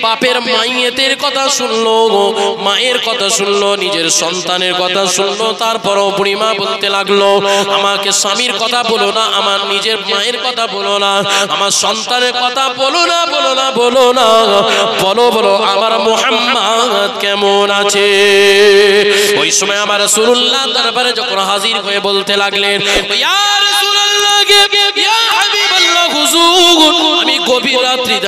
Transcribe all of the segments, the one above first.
বাপের মাইয়েতের কথা শুনলো, মায়ের কথা শুনলো, নিজের সন্তানের কথা শুনলো, তারপরও বুড়িমা বলতে লাগলো আমাকে স্বামীর কথা বলো না, আমার নিজের মায়ের কথা বলো না, আমার সন্তানের কথা বলো না, বলো না, বলো না, বলো বলো আমার মুহাম্মদ কেমন আছে। ওই সময় আমার রাসূলুল্লাহ দরবারে যখন হাজির হয়ে বলতে লাগলেন ইয়া রাসূলুল্লাহ, ইয়া হাবিবাল্লাহ, হুজুর আমি গভীর রাত্রিতে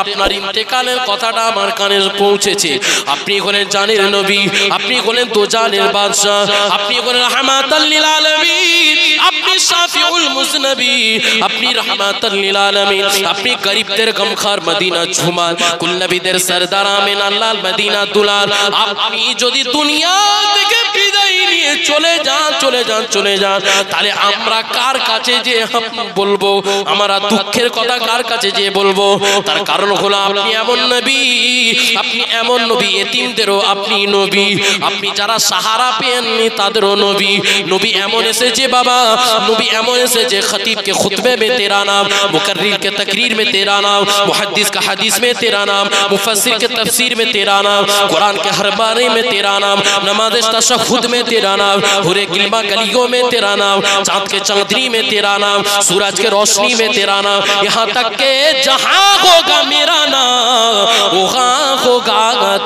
আপনার ইন্তেকালের কথাটা আমার কানে পৌঁছেছে। আপনি হলেন জানের নবী, আপনি হলেন তো জানের বাদশা, আপনি হলেন রাহমাতাল লিল আলামিন, আপনি শাফিউল মুজনবিন, আপনি রাহমাতাল লিল আলামিন, আপনি গরিবদের গমখার মদিনা ঝুমার কুল নবীদের সরদার আমিন আল্লাহ মদিনা দুলাল। আপনি যদি দুনিয়া থেকে বিদায় নিয়ে চলে যান, চলে যান, চলে যান, তাহলে আমরা কার কাছে যে বলবো, আমরা দুঃখের কথা কার কাছে যে বলবো? তার কারণ হলো আপনি এমন নবী, আপনি এমন নবী, এতিমদেরও আপনি নবী, আপনি যারা সাহারা পেয়েননি তাদেরও নবী। নবী এমন এসেছে বাবা, नबी एमन से जे खतीब के खुतबे में तेरा नाम, मुकर्रिर के तकरीर में तेरा नाम, मुहद्दिस का हदीस में तेरा नाम, मुफस्सिर के तफसीर में तेरा नाम, कुरान के हर बारे में तेरा नाम, नमाज तशहुद में तेरा नाम, हुरे गिलमा गलियों में तेरा नाम, चाँद के चांदनी में तेरा नाम, सूरज के रोशनी में तेरा नाम, यहाँ तक के जहाँ होगा मेरा नाम वहाँ होगा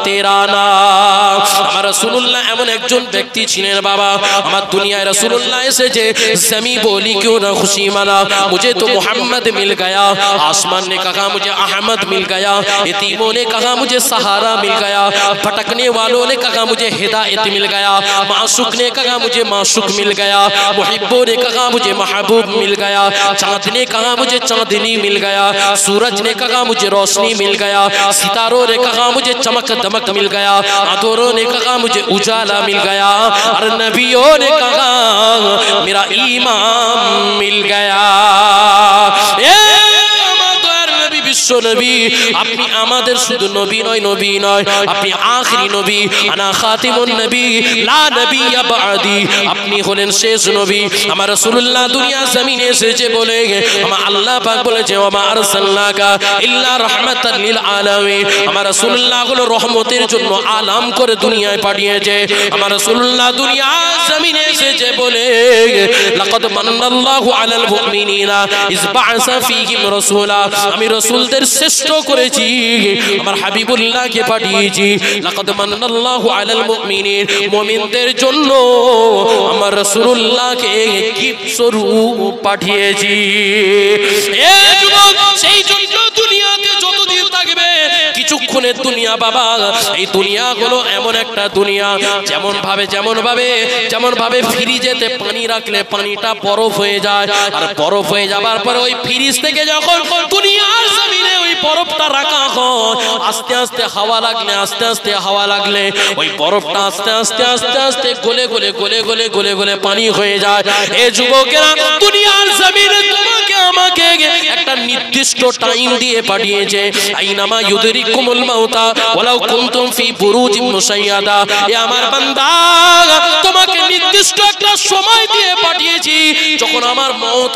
तेरा नाम। আমার রাসূলুল্লাহ এমন একজন ব্যক্তি ছিলেন বাবা, আমার দুনিয়ায় রাসূলুল্লাহ এসেছে, ज़मीं बोली क्यों ना खुशी मना, मुझे तो मोहम्मद मिल गया, आसमान ने कहा मुझे अहमद मिल गया, यतीमों ने कहा मुझे सहारा मिल गया, भटकने वालों ने कहा मुझे हिदायत मिल गया, माशूक ने कहा मुझे माशूक मिल गया, मुहिब्बों ने कहा मुझे महबूब मिल गया, चाँद ने कहा मुझे चांदनी मिल गया, सूरज ने कहा मुझे रोशनी मिल गया, सितारों ने कहा मुझे चमक दमक मिल गया, अधूरों ने कहा मुझे उजाला मिल गया, और नबियों ने कहा मेरा ईमान मिल गया। বিশ্ব নবী আপনি আমাদের শুধু নবী নয়, নবী নয়, আপনি আখিরি নবী, আনা খাতিমুন নবী লা নবিয়্য বাদি, আপনি হলেন শেষ নবী। আমার রাসূলুল্লাহ দুনিয়া জমিনে এসেছে বলে আমার আল্লাহ পাক বলেছে ওয়া মা আরসালনাকা ইল্লা রাহমাতাল লিল আলামিন, আমার রাসূলুল্লাহ হলো রহমতের জন্য আলাম করে দুনিয়ায় পাঠিয়েছে। আমার রাসূলুল্লাহ দুনিয়া জমিনে এসেছে বলে লাকাদ মান্নাল্লাহু আলাল মুমিনিনা ইয বা'সা ফীহিম রাসূলা, আমি রাসূলদের শ্রেষ্ঠ করেছি, আমার হাবিবুল্লাহকে পাঠিয়েছি। লাকাদ মান্নাল্লাহু আলাল মুমিনিন, মুমিনদের জন্য আমার রাসূলুল্লাহকে গিফট স্বরূপ পাঠিয়েছি। এ যুবক, সেই জন্য দুনিয়াতে যতদিন থাকবে কিছুক্ষণের দুনিয়া বাবা, এই দুনিয়া হলো এমন একটা দুনিয়া যেমন ভাবে ফ্রিজেতে পানি রাখলে পানিটা বরফ হয়ে যায়, আর বরফ হয়ে যাবার পর ওই ফ্রিজ থেকে যখন দুনিয়ার জমিনে ওই বরফটা রাখা হয়, আস্তে আস্তে হাওয়া লাগলে ওই বরফটা আস্তে আস্তে আস্তে আস্তে গলে গলে গলে গলে গলে গলে পানি হয়ে যায়। এই যুবকেরা, দুনিয়ার জমিনে তোমাকে আমাকে একটা নির্দিষ্ট টাইম দিয়ে পাঠিয়েছে, আইনামা ইউদরিকুমুল মাউতা ওয়ালাউ কুনতুম ফি বুরুজিম মুশাইয়াদা, এ আমার বান্দা তোমাকে নির্দিষ্ট একটা সময় দিয়ে পাঠিয়েছি, যখন আমার মওত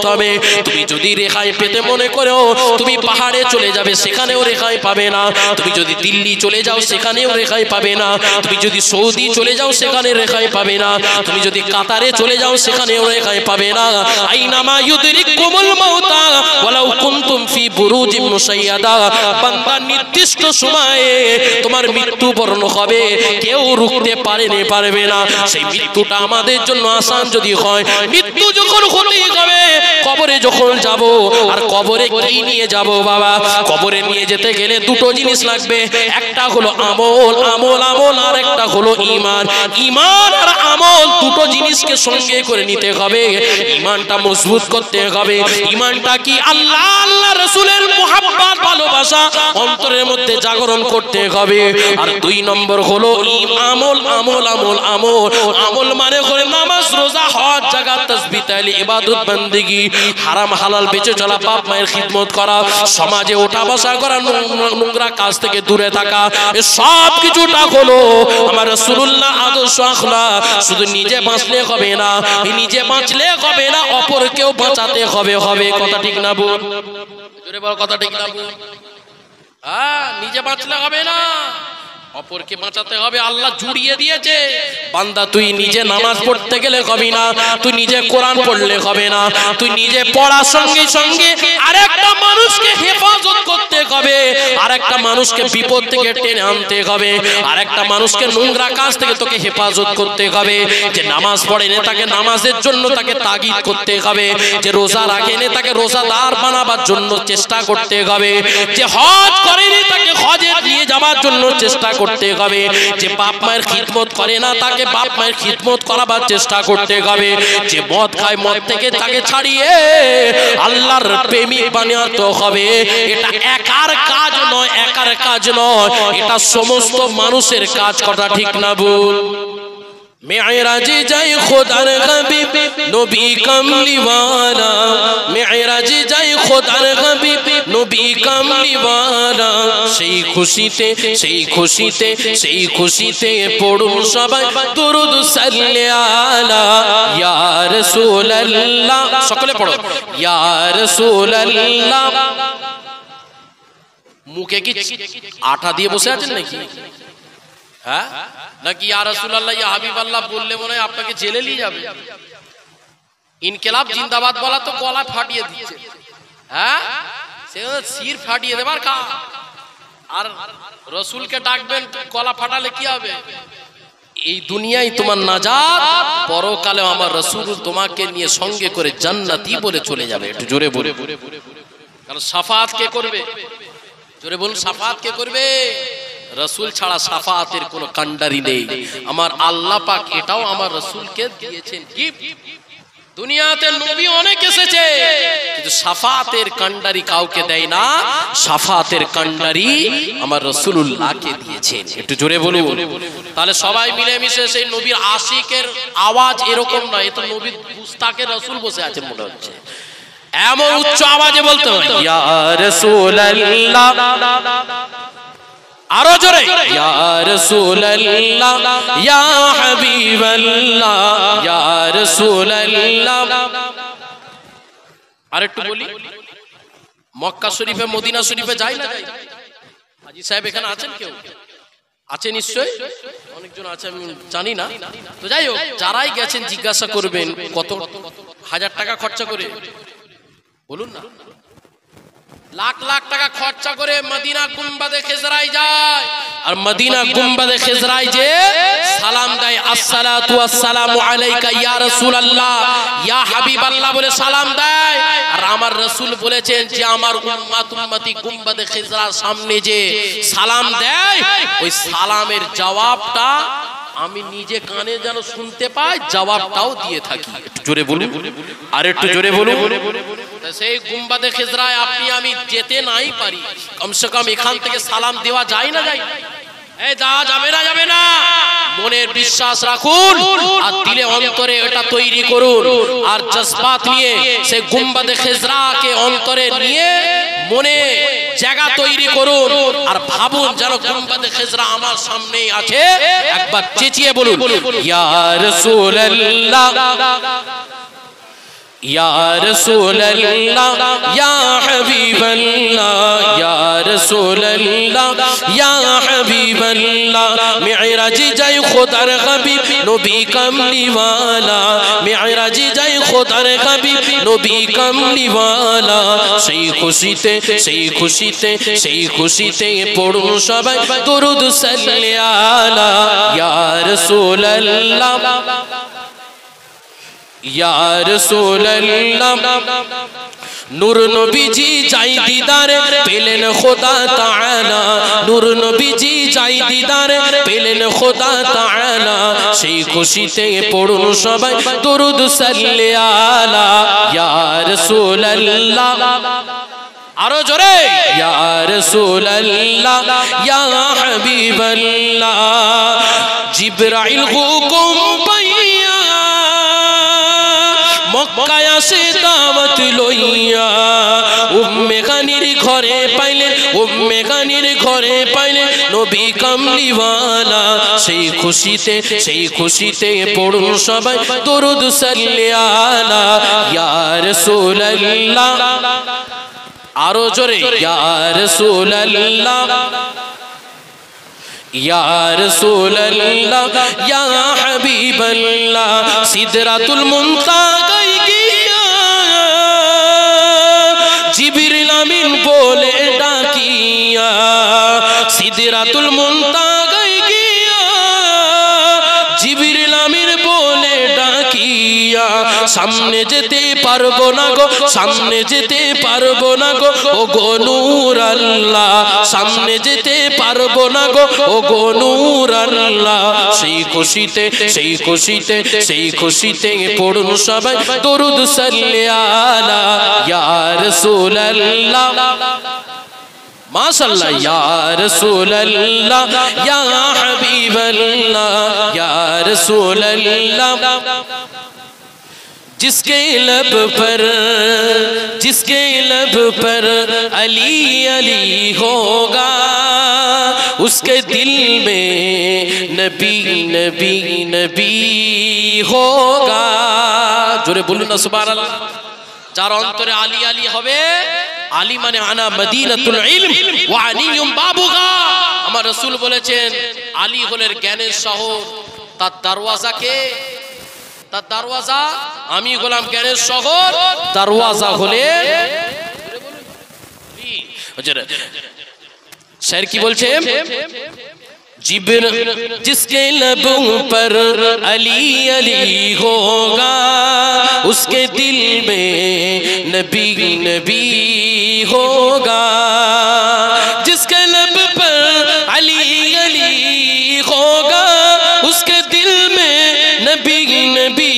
হবে, তুমি যদি রেহাই পেতে মনে করো তুমি পাহাড়ে চলে যাবে, সেখানেও রেহাই পাবে না, তুমি যদি দিল্লি চলে যাও সেখানেও রেহাই পাবে না, তুমি যদি সৌদি চলে যাও সেখানে রেহাই পাবে না, তুমি যদি কাতারে চলে যাও সেখানেও রেহাই পাবে না। আইনামা ইউদরিকুমুল মাউতা ওয়ালাউ কুনতুম ফি বুরুজিম মুশাইয়াদা, বান্দা নির্দিষ্ট সময়ে তোমার মৃত্যুবরণ হবে, কেউ রুখতে পারবে না। সেই মৃত্যুটা আমাদের জন্য আসান যদি হয়, মৃত্যু যখন হতেই হবে, কবরে যখন যাব, আর কবরে কি নিয়ে যাব বাবা? কবরে নিয়ে যেতে গেলে দুটো জিনিস লাগবে, একটা হলো আমল, আর একটা হলো ঈমান। ঈমান আর আমল দুটো জিনিসকে সঙ্গে করে নিতে হবে, ঈমানটা মজবুত করতে হবে। ঈমানটা কি? আল্লাহ রাসূলের মুহাব্বত, ভালোবাসা অন্তরের মধ্যে জাগরণ করতে হবে। আর দুই নম্বর হলো আমল মানে হলো নামাজ, রোজা, হজ, যাকাত, তাসবিহ, তাহলিল, ইবাদত, বন্দেগী, হারাম হালাল বেঁচে চলা, বাপ মায়ের খিদমত করা, সমাজে ওঠা বসা করা, নোংরা কাজ থেকে দূরে থাকা, সব কিছুটা হলো আমার রাসূলুল্লাহ আদর্শ আখলাক। শুধু নিজে বাঁচলে হবে না, অপরকেও বাঁচাতে হবে। কথা ঠিক না বল? জোরে বল, কথা ঠিক না বল? নিজে বাঁচলে হবে না, অপরকে বাঁচাতে হবে। আল্লাহ জুড়িয়ে দিয়েছে, বান্দা তুই নিজে নামাজ পড়তে গেলে হবে না, তুই নিজে কোরআন পড়লে হবে না, তুই নিজে পড়ার সঙ্গে সঙ্গে আরেকটা মানুষকে হেফাজত করতে হবে, আরেকটা মানুষকে বিপদ থেকে টেনে আনতে হবে, আরেকটা মানুষকে নোংরা কাজ থেকে তোকে হেফাজত করতে হবে। যে নামাজ পড়েনি তাকে নামাজের জন্য তাকে তাগিদ করতে হবে, যে রোজা রাখেনি তাকে রোজাদার বানাবার জন্য চেষ্টা করতে হবে, যে হজ করেনি তাকে হজে নিয়ে যাওয়ার জন্য চেষ্টা করতে হবে, যে বাপ মায়ের খিদমত করে না তাকে বাপ মায়ের খিদমত করাবার চেষ্টা করতে হবে, যে মদ খায় মদ থেকে তাকে ছাড়িয়ে আল্লাহর প্রেমিক বানাতে হবে। এটা একার কাজ নয়, একার কাজ নয়, এটা সমস্ত মানুষের কাজ। কথা ঠিক না ভুল? মেরাজে যাই খোদার হাবিব নবী কামলিওয়ালা, মেরাজে যাই খোদার হাবিব নবী কামলিওয়ালা, সেই খুশিতে সেই খুশিতে সেই খুশিতে পড়ুন সবাই দুরূদ সাল্লি আলা ইয়া রাসূলুল্লাহ। সকলে পড়ো ইয়া রাসূলুল্লাহ। মুখে কি আটা দিয়ে বসে আছেন নাকি? হ্যাঁ, নাকি ইয়া রাসূলুল্লাহ ইয়া হাবিবাল্লাহ বললে মনে হয় আপনাকে জেলে নিয়ে যাবে। ইনকিলাব জিন্দাবাদ বলা তো গলা ফাটিয়ে দিচ্ছে, হ্যাঁ, সে শির ফাটিয়ে দেবার কাজ। আর রাসূলকে ডাকবেন গলা ফাটালে কি হবে? এই দুনিয়ায় তোমার নাজাত, পরকালে আমার রাসূল তোমাকে নিয়ে সঙ্গে করে জান্নাতি বলে চলে যাবে। একটু জোরে বলে, কারণ শাফাআত কে করবে? জোরে বলুন, শাফাআত কে করবে? রাসূল ছাড়া শাফাআতের কোনো কান্ডারি নেই। আমার আল্লাহ পাক এটাও আমার রাসূলকে দিয়েছেন গিফট। দুনিয়াতে নবী অনেক এসেছে, কিন্তু শাফাআতের কান্ডারি কাউকে দেয় না। শাফাআতের কান্ডারি আমার রাসূলুল্লাহকে দিয়েছেন। একটু জোরে বলুন। তাহলে সবাই মিলেমিশে সেই নবীর আশিকের আওয়াজ এরকম নয়, এ তো নবীর মুস্তাকে রাসূল বসে আছেন মনে হচ্ছে। এমন উচ্চ আওয়াজে বলতে হবে ইয়া রাসূলুল্লাহ, আরো জোরে ইয়া রাসূলুল্লাহ ইয়া হাবিবাল্লাহ ইয়া রাসূলুল্লাহ। আরেকটু বলি, মক্কা শরীফে মদিনা শরীফে যাই না যাই? হাজী সাহেব এখানে আছেন? কেউ আছে নিশ্চয়, অনেকজন আছে, আমি জানি না। তো যাই হোক, যারাই গেছেন জিজ্ঞাসা করবেন কত হাজার টাকা খরচা করে, বলুন না। লাখ লাখ টাকা খরচা করে মদিনা গুম্বাদে খিজরায় যায়, আর মদিনা গুম্বাদে খিজরায় যে সালাম দেয়, আসসালাতু ওয়াসসালামু আলাইকা ইয়া রাসূলুল্লাহ ইয়া হাবিবাল্লাহ বলে সালাম দেয়। আর আমার রাসূল বলেছেন যে আমার উম্মতি গুম্বাদে খিজরার সামনে যে সালাম দেয়, ওই সালামের জবাবটা আমি নিজে কানে যেন শুনতে পাই, জবাবটাও দিয়ে থাকি। একটু জোরে বলুন, আর একটু জোরে বলুন। সেই গুম্বাদে খিজরায় আপনি আমি যেতে নাই পারি, কমসে কম এখান থেকে সালাম দেওয়া যায় না যায়? এই যাওয়া যাবে না, যাবে না। মনের বিশ্বাস রাখুন আর দিলে অন্তরে এটা তৈরি করুন, আর জজবাত নিয়ে সেই গুম্বাদে খিজরাকে অন্তরে নিয়ে মনে জায়গা তৈরি করুন, আর ভাবুন যেন গুম্বাদে খিজরা আমার সামনেই আছে। একবার চেঁচিয়ে বলুন ইয়া রাসূলুল্লাহ ইয়া রাসূলুল্লাহ ইয়া হাবিবাল্লাহ ইয়া রাসূলুল্লাহ ইয়া হাবিবাল্লাহ। মিরাজে যাই খোদার হাবিব নবী কামলিওয়ালা, মিরাজে যাই খোদার হাবিব নবী কামলিওয়ালা, সেই খুশিতে সেই খুশিতে সেই খুশিতে পড়ুন সবাই দুরূদ সাল্লি আলা ইয়া রাসূলুল্লাহ ইয়া রাসূলুল্লাহ। নূর নবীজি যাই দিদারে পেলেন খোদা তাআলা, নূর নবীজি যাই দিদারে পেলেন খোদা তাআলা, সেই খুশিতে পড়ুন সবাই দুরূদ সাল্লি আলা ইয়া রাসূলুল্লাহ। আরো জোরে ইয়া রাসূলুল্লাহ ইয়া হাবিবাল্লাহ। জিবরাইল হুকুম পাইয়া মক্কায় আসে দাওয়াত লইয়া, উম্মে গানির ঘরে পাইলেন, উম্মে গানির ঘরে পাইলেন নবী কামলিওয়ালা, সেই খুশিতে সেই খুশিতে পড়ুন সবাই দুরূদ সাল্লি আলা ইয়া রাসূলুল্লাহ। আরো জোরে ইয়া রাসূলুল্লাহ ইয়া রাসূলুল্লাহ ইয়া হাবিবাল্লাহ সিদরাতুল মুনতাহায় গিয়া জিবরিল আমিন বলে ডাকিয়া সিদরাতুল মুনতাহায় গিয়া জিবরিল আমিন বলে ডাকিয়া সামনে যেতে পারবো না গো সামনে যেতে পারবো না গো ও গো নূর আল্লাহ সামনে যেতে পারবো না গো ও গো নূর আল্লাহ সেই খুশিতে সেই খুশিতে সেই খুশিতে পড়ুন সবাই দরুদ সাল্লি আলা ইয়া রাসূলুল্লাহ মাশাআল্লাহ ইয়া রাসূলুল্লাহ ইয়া হাবিবাল্লাহ ইয়া রাসূলুল্লাহ जिसके लब पर अली अली होगा उसके दिल में नबी नबी नबी होगा जोरे बोलूं ना सुबहानाल्लाह जार अंतरे आली आली होबे आली माने आना मदीनातुल इल्म वा अलियुम बाबुगा আমার রাসূল বলেছেন আলী হলেন জ্ঞানের শহর তার দরওয়াজা কে তার দরওয়াজা আমি গোলাম জ্ঞানের শহর দরওয়াজা হলে शेर की बोलছে जिसके लबों पर अली अली होगा उसके दिल में नबी नबी होगा जिसके लब पर अली अली होगा उसके दिल में नबी नबी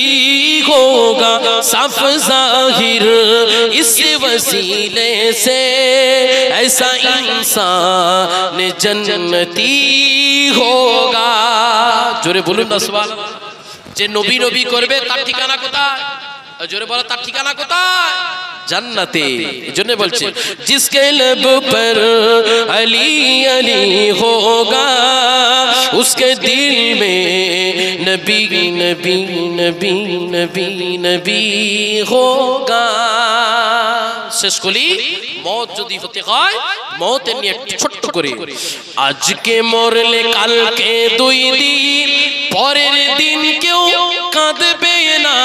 होगा साफ जाहिर इस वसीले से ऐसा इंसान जन्नती होगा जोरे बोलूं ना सुबहानाल्लाह जे नबी नबी करबे तार ठिकाना कोথায় जोरे बोलो तार ठिकाना कोথায় जन्नते इजने बोलছে जिसके लब पर अली अली होगा उसके दिल में नबी नबी नबी नबी नबी होगा শেষ করি মওত যদি হতে হয় মওতের নিয়ে ছোট্ট করে আজকে মরলে কালকে দুই দিন পরের দিন কেউ কাঁদবে না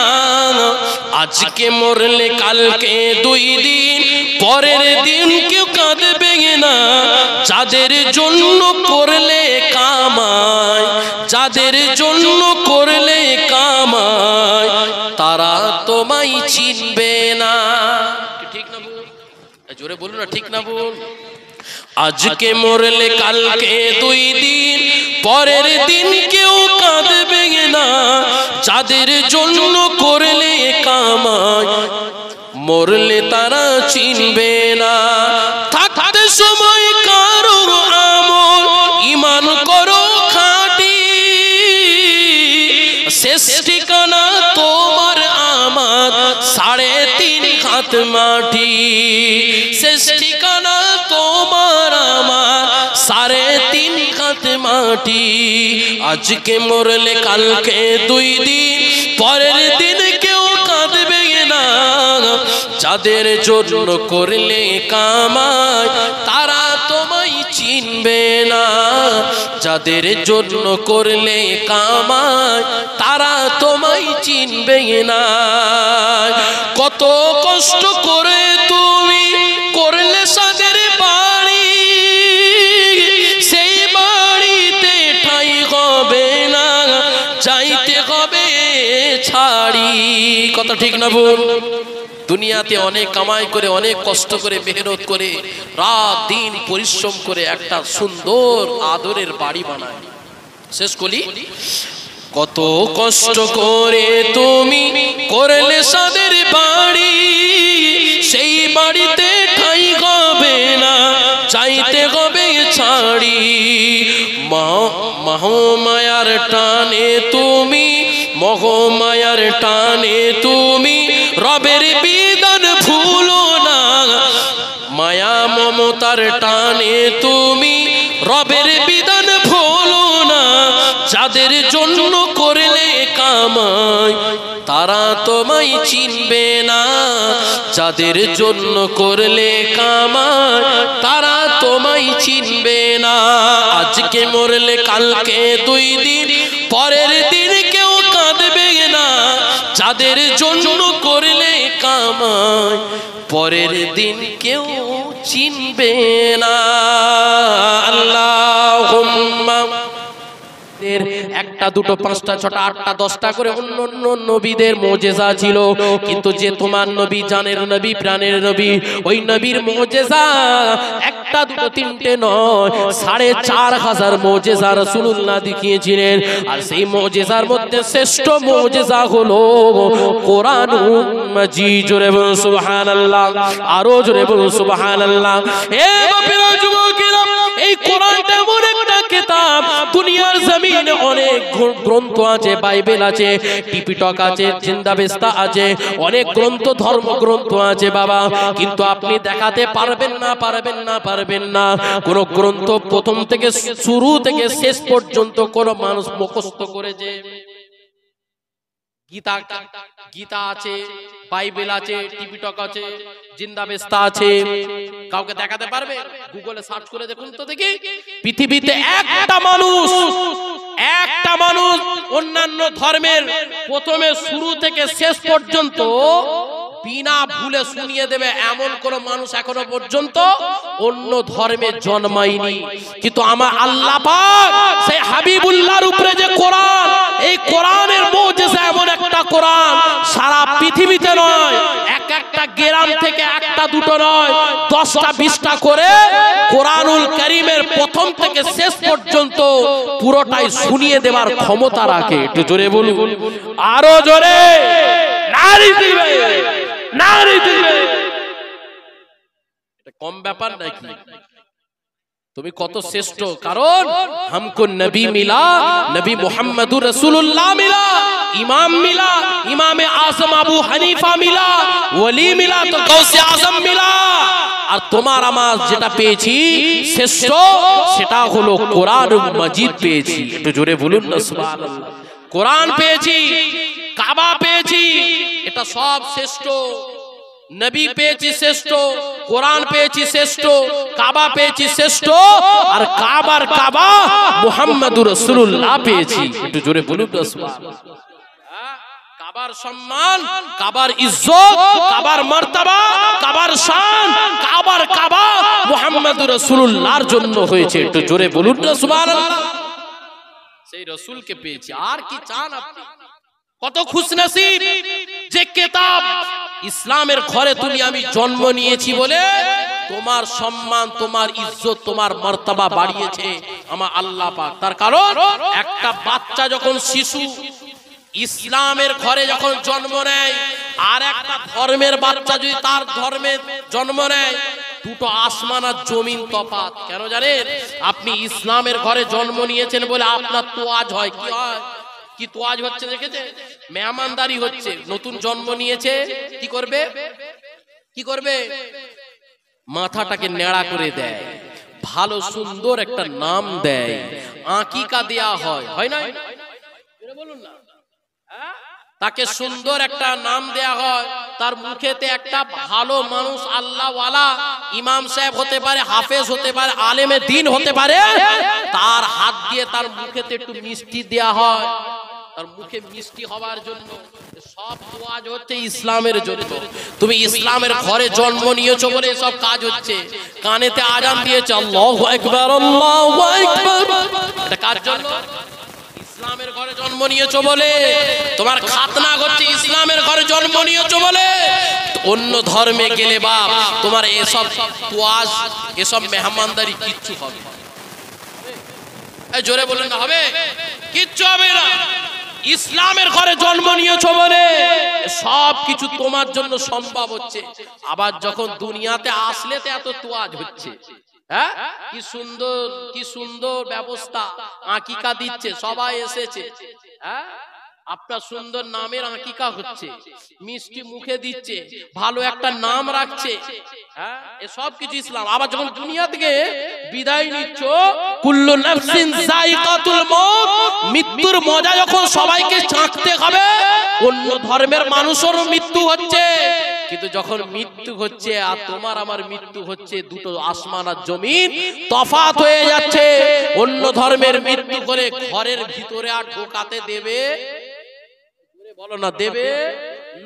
আজকে মরলে কালকে দুই দিন পরের দিন কেউ কাঁদবে না যাদের জন্য করলে কামাই যাদের জন্য করলে কামাই তারা তোমায় চিনবে না ঠিক না বল জোরে বলুন না ঠিক না বল আজকে মরলে কালকে দুই দিন পরের দিন কেউ কাঁদবে না যাদের জন্য করলে কামাই মরলে তারা চিনবে না থাকতে সময় কারো আমল ঈমান করো খাঁটি শেষ ঠিকানা তোমার আমার 3.5 হাত মাটি শেষ ঠিকানা তোমার আমার 3.5 হাত মাটি আজকে মরলে কালকে দুই দিন পরের দিন কেউ কাঁদবে না যাদের জন্য করলে কামাই তারা তোমায় চিনবে না যাদের জন্য করলে কামাই তারা তোমায় চিনবে না কত কষ্ট করে তুমি করলে সাদের বাড়ি সেই বাড়িতে ঠাঁই হবে না যাইতে হবে ছাড়ি কত ঠিক না বল দুনিয়াতে অনেক কামাই করে অনেক কষ্ট করে মেহনত করে রাত দিন পরিশ্রম করে একটা সুন্দর আদরের বাড়ি বানায় শেষ করি কত কষ্ট করে তুমি করলে সাদের বাড়ি সেই বাড়িতে ঠাঁই হবে না চাইতে হবে ছাড়ি মহামায়ার টানে তুমি মহামায়ার টানে তুমি রবের বিধান ভুলো না মায়া মমতার টানে তুমি রবের বিধান ভুলো না যাদের জন্য করলে কামাই তারা তোমায় চিনবে না যাদের জন্য করলে কামাই তারা তোমায় চিনবে না। আজকে মরলে কালকে 2 দিন পরের দিন কেউ কাঁদবে না। যাদের জন্য করলে কামাই পরের দিন কেউ চিনবে না। আল্লাহুম্মা একটা দুটো পাঁচটা ছটা আটটা 10টা করে অন্য অন্য নবীদের মুজিজা ছিল, কিন্তু যে তোমার নবী জানের নবী প্রাণের নবী ওই নবীর মুজিজা একটা দুটো তিনটে নয় 4500 মুজিজা রাসূলুল্লাহ দেখিয়েছিলেন। আর সেই মুজিজার মধ্যে শ্রেষ্ঠ মুজিজা হলো কোরআনুল মাজিদ। জোরে বলুন সুবহানাল্লাহ, আরো জোরে বলুন সুবহানাল্লাহ। এ বাপেরা যুবকেরা, এই কোরআনটা এমন একটা কিতাব, দুনিয়ার জমিনে অনেক গ্রন্থ আছে, বাইবেল আছে, টিপিটক আছে, জিন্দাবেস্তা আছে, অনেক গ্রন্থ ধর্মগ্রন্থ আছে বাবা, কিন্তু আপনি দেখাতে পারবেন না কোন গ্রন্থ প্রথম থেকে শুরু থেকে শেষ পর্যন্ত কোন মানুষ মুখস্থ করেছে। গীতা আছে, বাইবেল আছে, টিপিটক আছে, জিন্দাবেস্তা আছে, কাউকে দেখাতে পারবে? গুগলে সার্চ করে দেখুন তো দেখি। পৃথিবীতে একটা মানুষ অন্যান্য ধর্মের প্রথমে শুরু থেকে শেষ পর্যন্ত বিনা ভুলে শুনিয়ে দেবে এমন কোন মানুষ এখনো পর্যন্ত অন্য ধর্মে জন্মায়নি। কিন্তু আমার আল্লাহ পাক সেই হাবিবুল্লাহর উপরে যে কোরআন, এই কোরআনের মুজিজা এমন একটা কোরআন সারা পৃথিবীতে নয়, একটা গ্রাম থেকে একটা দুটো নয় 10টা 20টা করে কোরআনুল কারীমের প্রথম থেকে শেষ পর্যন্ত পুরোটাই শুনিয়ে দেওয়ার ক্ষমতা রাখে। একটু জোরে বলুন, আরো জোরে নারী দিবে, নারী দিবে। এটা কম ব্যাপার নাকি? তুমি কত শ্রেষ্ঠ, কারণ हमको नबी मिला, नबी मुहम्मदुर रसूलुल्लाह मिला, इमाम मिला, इमाम आजम अबू हनीफा मिला, वली मिला तो गौसे आजम मिला। আর তোমার আমার যেটা পেয়েছি শ্রেষ্ঠ সেটা হলো কোরআনুল মাজিদ পেয়েছি। একটু জোরে বলুন না সুবহানাল্লাহ। কোরআন পেয়েছি, কাবা পেয়েছি, এটা সব শ্রেষ্ঠ। নবী পেয়েছি শ্রেষ্ঠ, কোরআন পেয়েছি শ্রেষ্ঠ, কাবা পেয়েছি শ্রেষ্ঠ, আর কাবার কাবা মুহাম্মদুর রাসূলুল্লাহ পেয়েছি। একটু জোরে বলুন না সুবহানাল্লাহ। কাবার সম্মান, কাবার ইজ্জত, কাবার মর্তবা, কাবার শান, কাবার কাবা মুহাম্মদুর রাসূলুল্লাহর জন্য হয়েছে। একটু জোরে বলুন না সুবহানাল্লাহ। সেই রাসূলকে পেয়েছি, আর কি চান আপনি? কত খুশনসিব যে কিতাব ইসলামের ঘরে তুমি আমি জন্ম নিয়েছি বলে তোমার সম্মান, তোমার ইজ্জত, তোমার মর্তবা বাড়িয়েছে আমার আল্লাহ পাক। তার কারণ একটা বাচ্চা যখন শিশু ইসলামের ঘরে যখন জন্ম নেয়, আর একটা ধর্মের বাচ্চা যদি তার ধর্মে জন্ম নেয়, দুটো আসমান আর জমিন তফাৎ। কেন জানেন? আপনি ইসলামের ঘরে জন্ম নিয়েছেন বলে আপনার তোয়াজ হয়। কি হয়? কি তোয়াজ হচ্ছে দেখেছে? মেহমানদারি হচ্ছে। নতুন জন্ম নিয়েছে, কি করবে? কি করবে? মাথাটাকে নেড়া করে দেয়, ভালো সুন্দর একটা নাম দেয়, আকিকা দেয়া হয়, হয় না? বলুন না, তাকে সুন্দর একটা নাম দেয়া হয়, তার মুখেতে একটা ভালো মানুষ, আল্লাহওয়ালা ইমাম সাহেব হতে পারে, হাফেজ হতে পারে, আলেমে দ্বীন হতে পারে, তার হাত দিয়ে তার মুখেতে একটু মিষ্টি দেয়া হয়, তার মুখে মিষ্টি হওয়ার জন্য। সব কাজ হচ্ছে ইসলামের জন্য। তুমি ইসলামের ঘরে জন্ম নিয়েছো বলে সব কাজ হচ্ছে। কানেতে আজান দিয়েছে আল্লাহু আকবার, আল্লাহু আকবার, এটা কার জন্য? ইসলামের ঘরে জন্ম নিয়েছো বলে। তোমার খাতনা হচ্ছে ইসলামের ঘরে জন্ম নিয়েছো বলে। অন্য ধর্মে গেলে বাপ তোমার এসব তোয়াজ, এসব মেহমানদারি কিচ্ছু হবে না। এই জোরে বলেন না, হবে? কিচ্ছু হবে না। ইসলামের ঘরে জন্ম নিয়েছো বলে সব কিছু তোমার জন্য সম্ভব হচ্ছে। আবার যখন দুনিয়াতে আসলে তো এত তোয়াজ হচ্ছে। হ্যাঁ, কি সুন্দর, কি সুন্দর ব্যবস্থা, আকিকা দিচ্ছে, সবাই এসেছে। হ্যাঁ, আপনার সুন্দর নামের আকিকা হচ্ছে, মিষ্টি মুখে দিচ্ছে, ভালো একটা নাম রাখছে। হ্যাঁ, এসব কিছু ইসলাম। আবার যখন দুনিয়া থেকে বিদায় নিচ্ছ, কুল্লু নাফসিন যায়িকাতুল মউত, মৃত্যুর মজা যখন সবাইকে চাখতে হবে, অন্য ধর্মের মানুষেরও মৃত্যু হচ্ছে। কিন্তু যখন মৃত্যু হচ্ছে আর তোমার আমার মৃত্যু হচ্ছে, দুটো আসমান আর জমিন তফাৎ হয়ে যাচ্ছে। অন্য ধর্মের মৃত্যু করে ঘরের ভিতরে আর ঢোকাতে দেবে, বলো না দেবে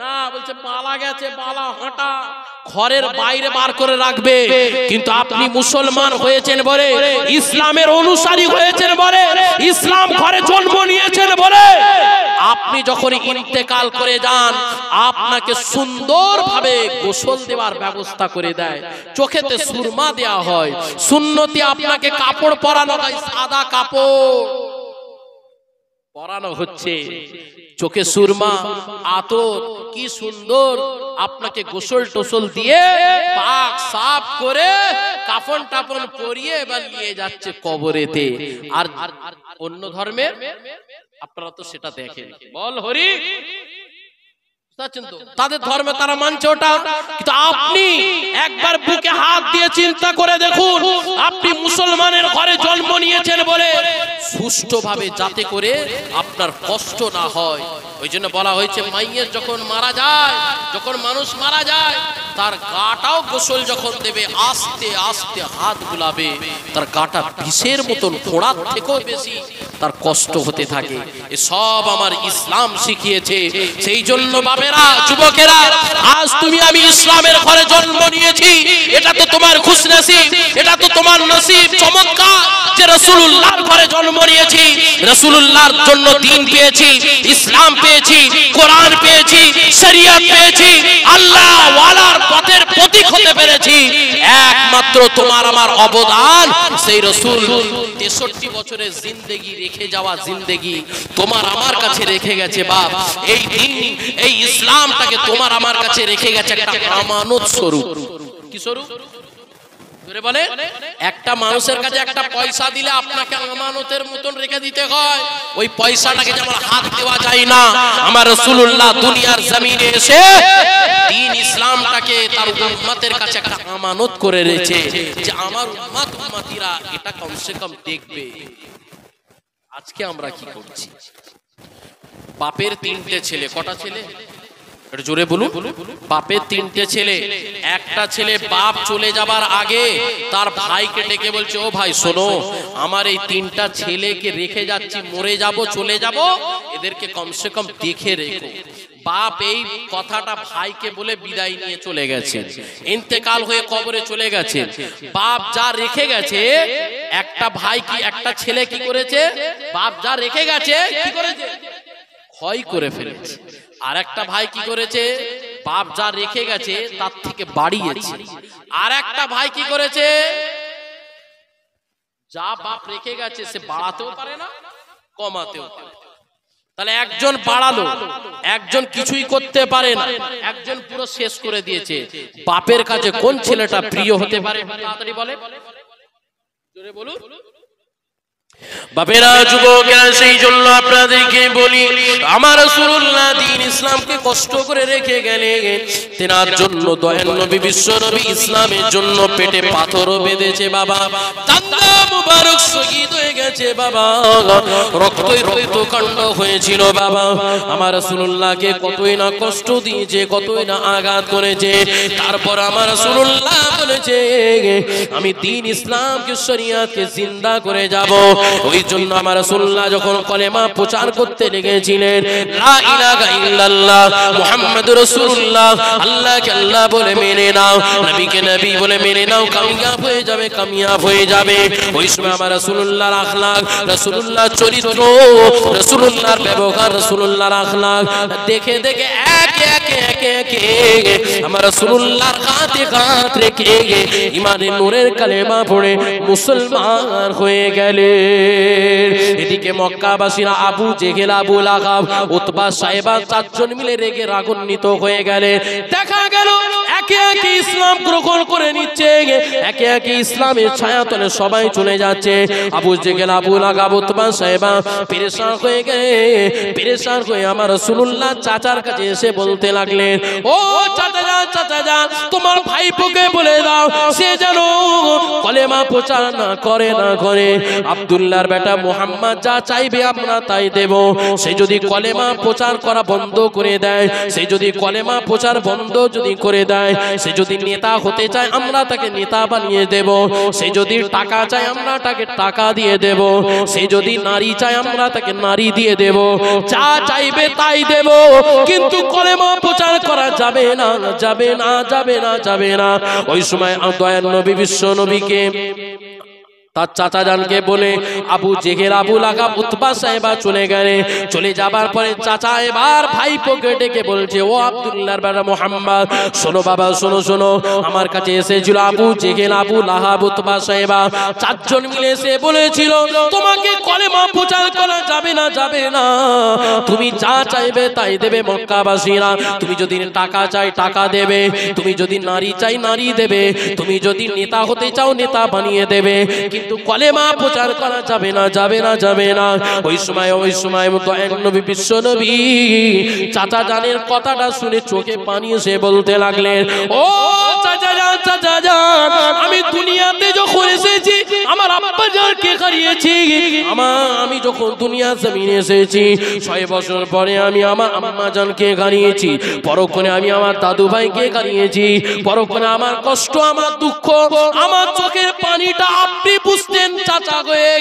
না, বলছে পালা গেছে পালা হাঁটা, ঘরের বাইরে বার করে রাখবে। কিন্তু আপনি মুসলমান হয়েছেন বলে, ইসলামের অনুসারী হয়েছেন বলে, ইসলাম ঘরে জন্ম নিয়েছেন বলে, আপনি যখন ইন্তেকাল করে যান আপনাকে সুন্দরভাবে গোসল দেওয়ার ব্যবস্থা করে দেয়, চোখেতে সুরমা দেওয়া হয়, সুন্নতি আপনাকে কাপড় পরানো হয়, সাদা কাপড় পরানো হচ্ছে, চোখে সুরমা, আতর, কি সুন্দর আপনাকে গোসল টোসল দিয়ে পাক সাফ করে কাফন টাফন পরিয়ে এবার নিয়ে যাচ্ছে কবরেতে। আর অন্য ধর্মের আপনারা তো সেটা দেখেন, বল হরি, তাদের ধর্মে তারা মানছে ওটা। কিন্তু আপনি একবার বুকে হাত দিয়ে চিন্তা করে দেখুন, আপনি মুসলমানের ঘরে জন্ম নিয়েছেন বলে সুষ্ঠুভাবে যাতে করে আপনার কষ্ট না হয়। ওই জন্য বলা হয়েছে মাইয়ের যখন মারা যায়, যখন মানুষ মারা যায় তার গাটাও গোসল যখন দেবে আস্তে আস্তে হাত বুলাবে, তার গাটা বিষের মতন ফোড়ার থেকেও বেশি তার কষ্ট হতে থাকে। এসব আমার ইসলাম শিখিয়েছে। সেই জন্য বাবেরা, যুবকেরা, আজ তুমি আমি ইসলামের ঘরে জন্ম নিয়েছি, এটা তো তোমার খুশনসিব, এটা তো তোমার নসিব, চমৎকার যে রাসূলুল্লাহর ঘরে জন্ম নিয়েছি, রাসূলুল্লাহর জন্য দ্বীন পেয়েছি, ইসলাম পেয়েছি, কোরআন পেয়েছি, শরীয়ত পেয়েছি, আল্লাহ ওয়ালার পথের প্রতীক হতে পেরেছি। একমাত্র তোমার আমার অবদান সেই রাসূল 63 বছরের জিন্দেগি রেখে যাওয়া জিন্দেগি তোমার আমার কাছে রেখে গেছে। বাপ, এই দিন এই ইসলামটাকে তোমার আমার কাছে রেখে গেছে একটা আমানত স্বরূপ। কি স্বরূপ? বলে একটা মানুষের কাছে একটা পয়সা দিলে আপনাকে আমানতের মতন রেখে দিতে হয়। ওই পয়সাটাকে যেমন হাত দেওয়া যায় না, আমার রাসূলুল্লাহ দুনিয়ার জমিনে এসে দ্বীন ইসলামটাকে তার উম্মতের কাছে একটা আমানত করে রেখেছে যে আমার উম্মত উম্মতিরা এটা কমসে কম দেখবে। আজকে আমরা কি করছি? বাপের 3টে ছেলে, কটা ছেলে এটা জোরে বলুন? বাপের 3টে ছেলে, একটা ছেলে বাপ চলে যাবার আগে তার ভাইকে ডেকে বলছে, ও ভাই শোনো, আমার এই 3টা ছেলেকে রেখে যাচ্ছি, মরে যাব চলে যাব, এদেরকে কমসে কম দেখে রেখো। বাপ এই কথাটা ভাইকে বলে বিদায় নিয়ে চলে গেছে, ইন্তেকাল হয়ে কবরে চলে গেছে। বাপ যা রেখে গেছে, একটা ভাই কি একটা ছেলে কি করেছে, বাপ যা রেখে গেছে কি করেছে, ক্ষয় করে ফেলেছে। আর একটা ভাই কি করেছে, বাপ যা রেখে গেছে তার থেকে বাড়িয়েছে। আর একটা ভাই কি করেছে, যা বাপ রেখে গেছে সে বাড়াতেও পারে না কমাতেও পারে। তাহলে একজন বাড়ালো, একজন কিছুই করতে পারে না, একজন পুরো শেষ করে দিয়েছে। বাপের কাছে কোন ছেলেটা প্রিয় হতে পারে? তাড়াতাড়ি বলে, জোরে বলুন। বাপেরা, যুবকেরা, সেই জন্য আপনাদেরকে বলি, আমার রাসূলুল্লাহ দ্বীন ইসলামকে কষ্ট করে রেখে গেলেন। তেনার জন্য দয়াল নবী বিশ্ব নবী ইসলামের জন্য পেটে পাথরও বেঁধেছে বাবা, দান্দা মুবারক শহীদ হয়ে গেছে বাবা, রক্তই রক্তকাণ্ড হয়েছিল বাবা। আমার রাসূলুল্লাহকে কতই না কষ্ট দিয়েছে, কতই না আঘাত করেছে। তারপর আমার রাসূলুল্লাহ বলেছে, আমি দ্বীন ইসলামকে শরিয়তকে জিন্দা করে যাব। ওই জন্য আমার রাসূলুল্লাহ যখন কলেমা প্রচার করতে লেগেছিলেন, লা ইলাহা ইল্লাল্লাহ মুহাম্মাদুর রাসূলুল্লাহ, আল্লাহকে আল্লাহ বলে মেনে নাও, নবীকে নবী বলে মেনে নাও, কামিয়াব হয়ে যাবে, কামিয়াব হয়ে যাবে। ওই সময় আমার রাসূলুল্লাহর আখলাক, রাসূলুল্লাহর চরিত্র, রাসূলুল্লাহর ব্যবহার, রাসূলুল্লাহর আখলাক দেখে দেখে একে একে একে একে আমার রাসূলুল্লাহর কাঁধে কাঁধ রেখে ঈমানের নূরের কালেমা পড়ে মুসলমান হয়ে গেলেন। এদিকে মক্কাবাসীরা আবু জেহেল, আবু লাহাব, উতবা, সাইবা 4 জন মিলে রেগে রাগান্বিত হয়ে গেলেন। দেখা গেল একে একে ইসলাম গ্রহণ করে নিচ্ছে, একে একে ইসলামের ছায়াতলে সবাই চলে যাচ্ছে। আবু জেহেল, আবু লাহাব, উতবা, সাইবা পেরেশান হয়ে গেলে, পেরেশান হয়ে আমার রাসূলুল্লাহ চাচার কাছে এসে বল বলতে লাগলেন, ও চাচা যান তোমার ভাইপোকে বলে দাও সে যেন কলেমা প্রচার না করে। আব্দুল্লাহর বেটা মুহাম্মদ যা চাইবে আমরা তাই দেব। সে যদি কলেমা প্রচার করা বন্ধ করে দেয়, সে যদি কলেমা প্রচার বন্ধ যদি করে দেয়, সে যদি নেতা হতে চায় আমরা তাকে নেতা বানিয়ে দেব। সে যদি টাকা চায় আমরা তাকে টাকা দিয়ে দেব। সে যদি নারী চায় আমরা তাকে নারী দিয়ে দেব। যা চাইবে তাই দেব, কিন্তু কলেমা প্রচার করা যাবে না, যাবে না, যাবে না, যাবে না। ওই সময় দয়ার নবী বিশ্ব নবীকে তার চাচা জানকে বলে আবু জেহেল, আবু লাহাব, উতবা সাহেবা চলে গেলে। চলে যাবার পরে চাচা এবার ভাইপোকে ডেকে বলছে, ও আব্দুল্লাহর বেটা মুহাম্মদ, শোনো বাবা, শোনো, আমার কাছে এসেছিল আবু জেহেল, আবু লাহাব, উতবা সাহেবা, চারজন মিলে এসে বলেছিল তোমাকে কলেমা প্রচার করা যাবে না, যাবে না। তুমি যা চাইবে তাই দেবে মক্কাবাসীরা। তুমি যদি টাকা চাই টাকা দেবে, তুমি যদি নারী চাই নারী দেবে, তুমি যদি নেতা হতে চাও নেতা বানিয়ে দেবে, কিন্তু কলেমা প্রচার করা যাবে না, যাবে না, যাবে না। ওই সময় নবী বিশ্ব নবী চাচা জানের কথাটা শুনে চোখে পানি এসে বলতে লাগলেন, ও চাচা জান, আমি দুনিয়াতে যখন এসেছি আমার আব্বা জানকে হারিয়েছি। আমি যখন দুনিয়া জমিনে এসেছি 6 বছর পরে আমি আমার আম্মা জানকে হারিয়েছি। পরক্ষণে আমি আমার দাদু ভাইকে হারিয়েছি। পরক্ষণে আমার কষ্ট, আমার দুঃখ, আমার চোখের পানিটা আপনি বুঝতেন চাচা হয়ে,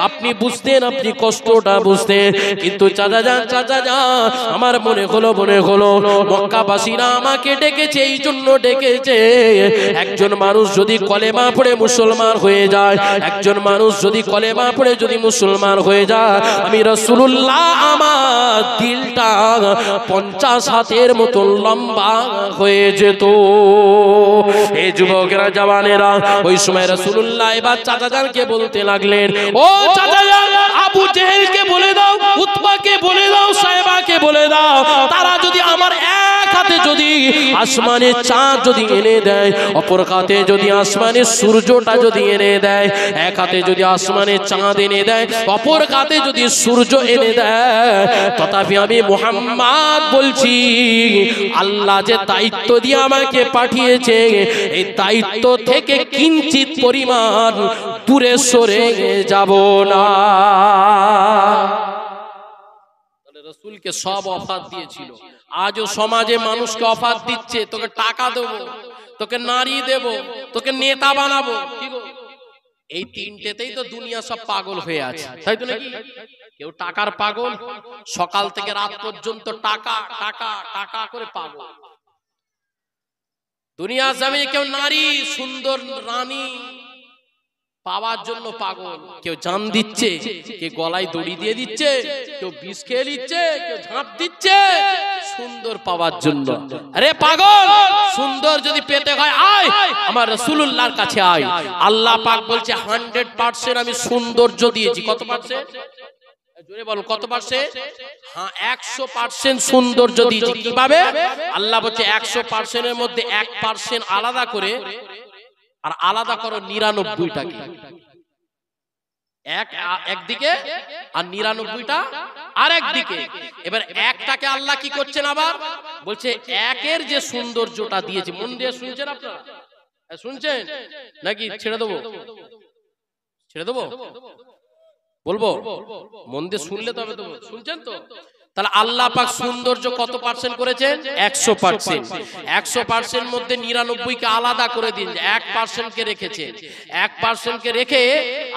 আপনি বুঝতেন, আপনি কষ্টটা বুঝতেন। কিন্তু চাচা যান আমার মনে হলো মক্কাবাসীরা আমাকে ডেকেছে, এই জন্য ডেকেছে। একজন মানুষ যদি কলেমা পড়ে মুসলমান হয়ে যায়, একজন মানুষ যদি কলেমা পড়ে যদি মুসলমান হয়ে যায়, আমি রাসূলুল্লাহ আমার দিলটা 50 হাতের মতো লম্বা হয়ে যেত। এই যুবকেরা, জওয়ানেরা, ওই সময় রাসূলুল্লাহ এবার চাচা জানকে বলতে লাগলেন, ও চাচা জান, আবু জেহেলকে বলে দাও, উতবাকে বলে দাও, সাহেবাকে বলে দাও, তারা যদি আমার এক হাতে যদি আসমানের চাঁদ যদি এনে দেয়, অপর হাতে যদি আসমানের সূর্যটা যদি এনে দেয়, এক হাতে যদি আসমানের চাঁদ এনে দেয়, অপর হাতে যদি সূর্য এনে দেয়, তথাপি আমি মুহাম্মদ বলছি আল্লাহ যে দায়িত্ব দিয়ে আমাকে পাঠিয়েছে, এই দায়িত্ব থেকে কিঞ্চিত পরিমাণ দূরে সরে যাব না। রাসূলকে সব অফার দিয়েছিল, আজও সমাজে মানুষকে অফার দিচ্ছে, তোকে টাকা দেবো, তোকে নারী দেব, তোকে নেতা বানাবো। এই তিনটেতেই তো দুনিয়া সব পাগল হয়ে আছে, তাই তো নাকি? কেউ টাকার পাগল, সকাল থেকে রাত পর্যন্ত টাকা টাকা টাকা করে পাগল। দুনিয়া জামিনে কেউ নারী, সুন্দর রানী পাওয়ার জন্য পাগল। কেউ জান দিচ্ছে, কেউ গলায় দড়ি দিয়ে দিচ্ছে, কেউ বিষ খেয়ে নিচ্ছে, কেউ ঝাঁপ দিচ্ছে সুন্দর পাওয়ার জন্য। আরে পাগল, সুন্দর যদি পেতে হয় আয় আমার রাসূলুল্লাহর কাছে আয়। আল্লাহ পাক বলছে 100% আমি সৌন্দর্য দিয়েছি। কত পার্সেন্ট? জোরে বল, কত পার্সেন্ট? হ্যাঁ, 100% সৌন্দর্য দিয়েছি। কিভাবে? আল্লাহ বলছে 100% এর মধ্যে 1% আলাদা করে, আর আলাদা করো 99টাকে একদিকে, আর 99টা আর একদিকে। এবার একটাকে আল্লাহ কি করছেন, আবার বলছে একের যে সৌন্দর্যটা দিয়েছে। মন দিয়ে শুনছেন আপনারা? শুনছেন নাকি ছেড়ে দেবো? ছেড়ে দেবো? বলবো? মন দিয়ে শুনলে তবে দেবো। শুনছেন তো? তাহলে আল্লাহ পাক সৌন্দর্য কত পার্সেন্ট করেছেন? 100%। 100% মধ্যে 99কে আলাদা করে দিন, 1%কে রেখেছেন। 1%কে রেখে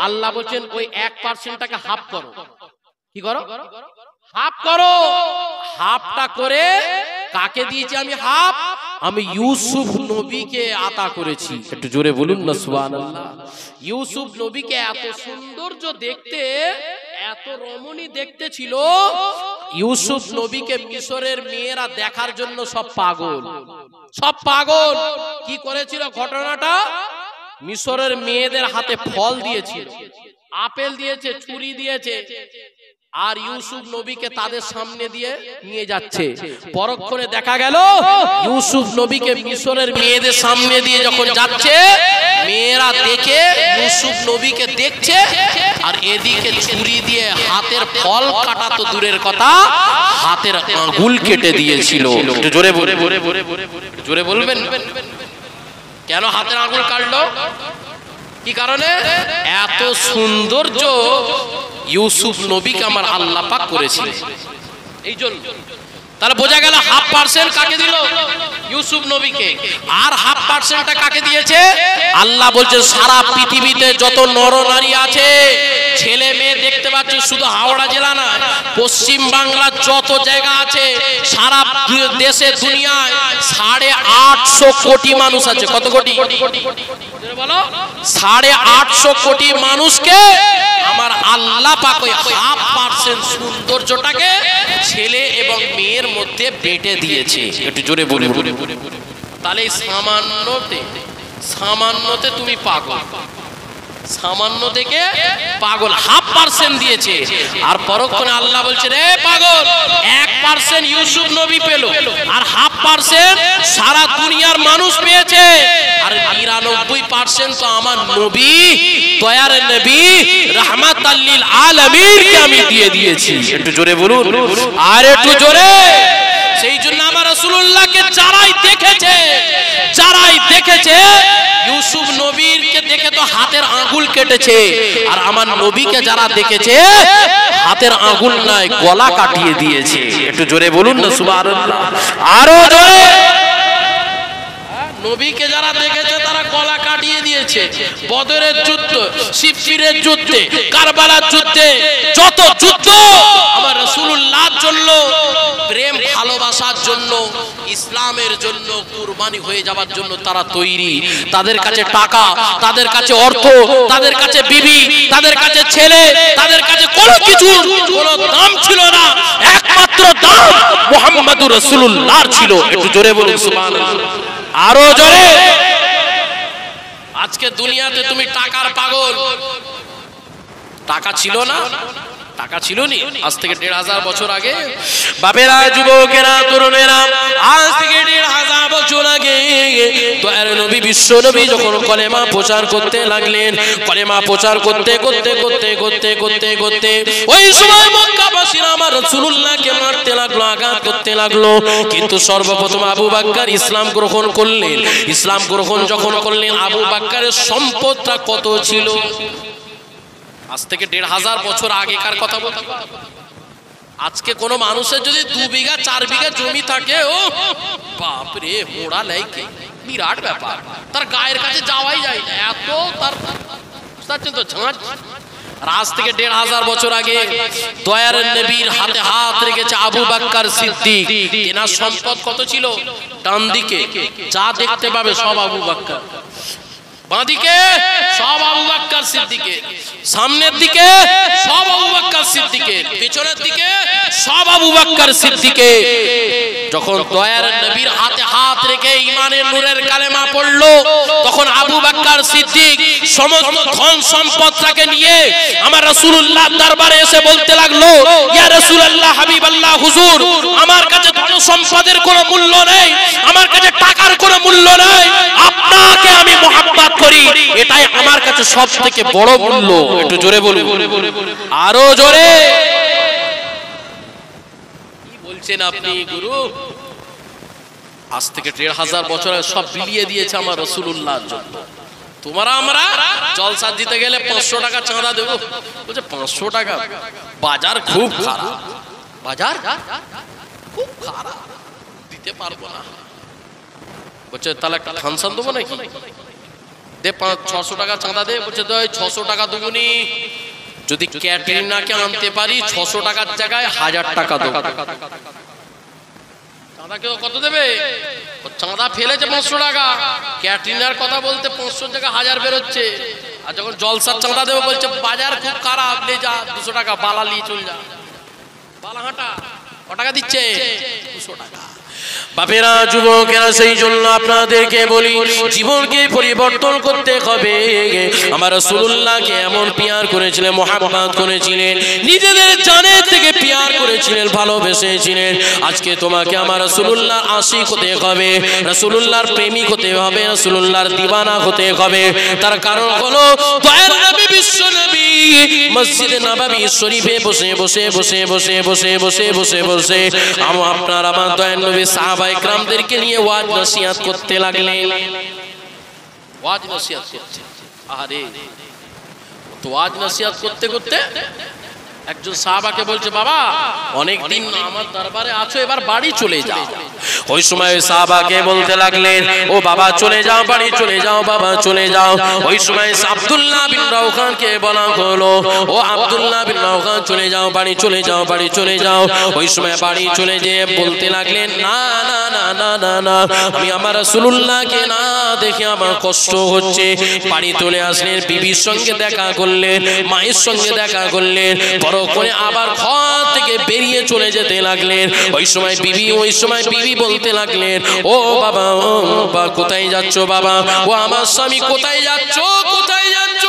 আল্লাহ বলছেন ওই 1%টাকে হাফ করো। কি করো? হাফ করো। হাফটা করে কাকে দিয়েছি আমি? হাফ আমি ইউসুফ নবীকে আতা করেছি। একটু জোরে বলুন না সুবহানাল্লাহ। ইউসুফ নবীকে এত সৌন্দর্য দেখতে, এত রমণী দেখতে ছিল, ইউসুফ নবীকে মিশরের মেয়েরা দেখার জন্য সব পাগল, সব পাগল। কি করেছিল ঘটনাটা? মিশরের মেয়েদের হাতে ফল দিয়েছিল, আপেল দিয়েছে, ছুরি দিয়েছে, আর ইউসুফ নবীকে তাদের সামনে দিয়ে নিয়ে যাচ্ছে। পরক্ষণে দেখা গেল ইউসুফ নবীকে মিশরের মেয়েদের সামনে দিয়ে যখন যাচ্ছে, মেয়েরা দেখে ইউসুফ নবীকে দেখছে আর এদিকে ছুরি দিয়ে হাতের ফল কাটা তো দূরের কথা, হাতের আঙ্গুল কেটে দিয়েছিল। একটু জোরে জোরে বলবেন, কেন হাতের আঙ্গুল কাটলো? কি কারণে? এত সৌন্দর্য ইউসুফ নবীকে আমার আল্লাহ পাক করেছিলেন, এই জন্য। তাহলে বোঝা গেল 1/2% কাকে দিল? ইউসুফ নবীকে। আর 1/2%টা কাকে দিয়েছে? আল্লাহ বলছে সারা পৃথিবীতে যত নরনারী আছে, ছেলে মেয়ে দেখতে পাচ্ছ, শুধু হাওড়া জেলা না, পশ্চিম বাংলার যত জায়গা আছে, সারা দেশে দুনিয়ায় 850 কোটি মানুষ আছে। কত কোটি বলো? 850 কোটি মানুষকে আমার আল্লাহ পাক ওই 1/2% সৌন্দর্যটাকে ছেলে এবং মেয়ের মধ্যে বেটে দিয়েছে। একটু জোরে বলে। তাহলে সামান্যতে তুমি পাগল, সামান্য থেকে পাগল 1/2% দিয়েছে। আর পরক্ষণে আল্লাহ বলছে রে পাগল, 1% ইউসুফ নবী পেল, আর 1/2% সারা দুনিয়ার মানুষ পেয়েছে, আর 99% তো আমার নবী, দয়ার নবী, রাহমাতাল লিল আলামিনকে আমি দিয়ে দিয়েছি। একটু জোরে বলুন, আর একটু জোরে। সেই জন্য আমার রাসূলুল্লাহকে যারাই দেখেছে ইউসুফ নবীকে দেখে তো হাতের আঙ্গুল কেটেছে, আর আমার নবীকে যারা দেখেছে হাতের আঙ্গুল নয় গলা কাটিয়ে দিয়েছে। একটু জোরে বলুন না সুবহানাল্লাহ, আরো জোরে। নবীকে যারা দেখেছে তারা গলা কাটিয়ে দিয়েছে। বদরের যুদ্ধ, সিফফিনের যুদ্ধে, কারবালার যুদ্ধে, যত যুদ্ধ আমার রাসূলুল্লাহর জন্য, প্রেম ভালোবাসার জন্য, ইসলামের জন্য কুরবানি হয়ে যাওয়ার জন্য তারা তৈরি। তাদের কাছে টাকা, তাদের কাছে অর্থ, তাদের কাছে বিবি, তাদের কাছে ছেলে, তাদের কাছে কোনো কিছু কোনো দাম ছিল না। একমাত্র দাম মুহাম্মদুর রাসূলুল্লাহর ছিল। একটু জোরে বলুন সুবহানাল্লাহ, আরো জোরে। আজকে দুনিয়াতে তুমি টাকার পাগল। টাকা ছিল না, টাকা ছিল নি আজ থেকে 1500 বছর আগে। বাপেরা, যুবকেরা, তরুণেরা, আজ থেকে 1500 বছর আগে দয়ার নবী বিশ্ব নবী যখন কলেমা প্রচার করতে লাগলেন, কলেমা প্রচার করতে ওই সময় মক্কাবাসীরা আমার রাসূলুল্লাহকে মারতে লাগলো, আঘাত করতে লাগলো। কিন্তু সর্বপ্রথম আবু বকর ইসলাম গ্রহণ করলেন। ইসলাম গ্রহণ যখন করলেন, আবু বকরের সম্পদটা কত ছিল? আজ থেকে 1500 বছর আগেকার কথা বলছি। আজকে কোন মানুষের যদি 2 বিঘা 4 বিঘা জমি থাকে, ও বাপ রে, মোড়া লাইকে বিরাট ব্যাপার, তার গায়ের কাছে যাওয়াই যায় না, এত তার তো ঝাঁঝ। আজ থেকে 1500 বছর আগে দয়ার নবীর হাতে হাত রেখেছে আবু বকর সিদ্দিক। এনার সম্পদ কত ছিল? ডান দিকে যা দেখতে পাবে সব আবু বকর, বাঁদিকে সব আবু বকর সিদ্দিকের, সামনের দিকে সব আবু বকর সিদ্দিকের, পিছনের দিকে সব আবু বকর সিদ্দিকের। যখন দয়ার নবীর হাতে হাত রেখে ঈমানের নূরের কালেমা পড়লো, তখন আবু বকর সিদ্দিক সমস্ত ধন সম্পদটাকে নিয়ে আমার রাসূলুল্লাহর দরবারে এসে বলতে লাগলো, ইয়া রাসূলুল্লাহ, হাবিবাল্লাহ, হুজুর, আমার কাছে ধন সম্পদের কোনো মূল্য নেই, আমার কাছে টাকার কোনো মূল্য নেই, আপনাকে আমি মহব্বত করি, এটাই আমার কাছে সবথেকে বড় মূল্য। একটু জোরে বলুন, আরো জোরে। কি বলছেন আপনি গুরু? আজ থেকে 1500 বছর সব বিলিয়ে দিয়েছে আমার রাসূলুল্লাহর জন্য। তোমরা আমরা জলসা দিতে গেলে 500 টাকা চাঁদা দেব, বলছে 500 টাকা? বাজার খুব খারাপ, বাজার খুব খারাপ, দিতে পারবো না। বলছে তাহলে একটা ফাংশন দেবো নাকি? দে 600 টাকা চাঁদা দে। বলছে 600 টাকা দেবনি, যদি ক্যাটরিনাকে আনতে পারি 600 টাকার জায়গায় 1000 টাকা দেবো। চাঁদা কেউ কত দেবে? চাঁদা ফেলেছে 500 টাকা, ক্যাটরিনার কথা বলতে 500 টাকা 1000 বেরোচ্ছে। আর যখন জলসার চাঁদা দেবো বলছে বাজার খুব খারাপ, লে যা 200 টাকা বালা নিয়ে চল যা। বালাহাটা ক টাকা দিচ্ছে? 200 টাকা। বাপেরা, যুবকেরা, সেই জন্য আপনাদেরকে বলি, জীবনকে পরিবর্তন করতে হবে। আমার রাসূলুল্লাহকে এমন পিয়ার করেছিলেন, মুহাব্বত করেছিলেন, নিজেদের জানের থেকে পিয়ার করেছিলেন, ভালোবেসেছিলেন। আজকে তোমাকে আমার রাসূলুল্লাহর আশিক হতে হবে, রাসূলুল্লাহর প্রেমিক হতে হবে, রাসূলুল্লাহর দিওয়ানা হতে হবে। তার কারণ হলো দয়ার নবী বিশ্ব নবী মসজিদে নববী শরীফে বসে বসে বসে বসে বসে বসে বসে বসে আপনার আমার দয়াল নবী সাহাবায়ে কেরামদেরকে নিয়ে ওয়াজ নসিহত করতে লাগলেন। ওয়াজ নসিহত করছে, আরে তো ওয়াজ নসিহত করতে করতে একজন সাহাবাকে বলছে, বাবা অনেক দিন আমার দরবারে আছো, এবার বাড়ি চলে যাও। ওই সময় সাহাবাকে বলতে লাগলেন, ও বাবা চলে যাও, বাড়ি চলে যাও, বাবা চলে যাও। ওই সময় আব্দুল্লাহ বিন রাওহানকে বলা হলো, ও আব্দুল্লাহ বিন রাওহান চলে যাও, বাড়ি চলে যাও, বাড়ি চলে যাও। ওই সময় বাড়ি চলে যেয়ে বলতে লাগলেন, না না না না না না, আমি আমার রাসূলুল্লাহকে না দেখে আমার কষ্ট হচ্ছে। বাড়ি চলে আসলেন, বিবির সঙ্গে দেখা করলেন, মায়ের সঙ্গে দেখা করলেন, করে আবার ঘর থেকে বেরিয়ে চলে যেতে লাগলেন। ওই সময় বিবি বলতে লাগলেন, ও বাবা, ও বাবা কোথায় যাচ্ছ বাবা? ও আমার স্বামী কোথায় যাচ্ছ, কোথায় যাচ্ছ?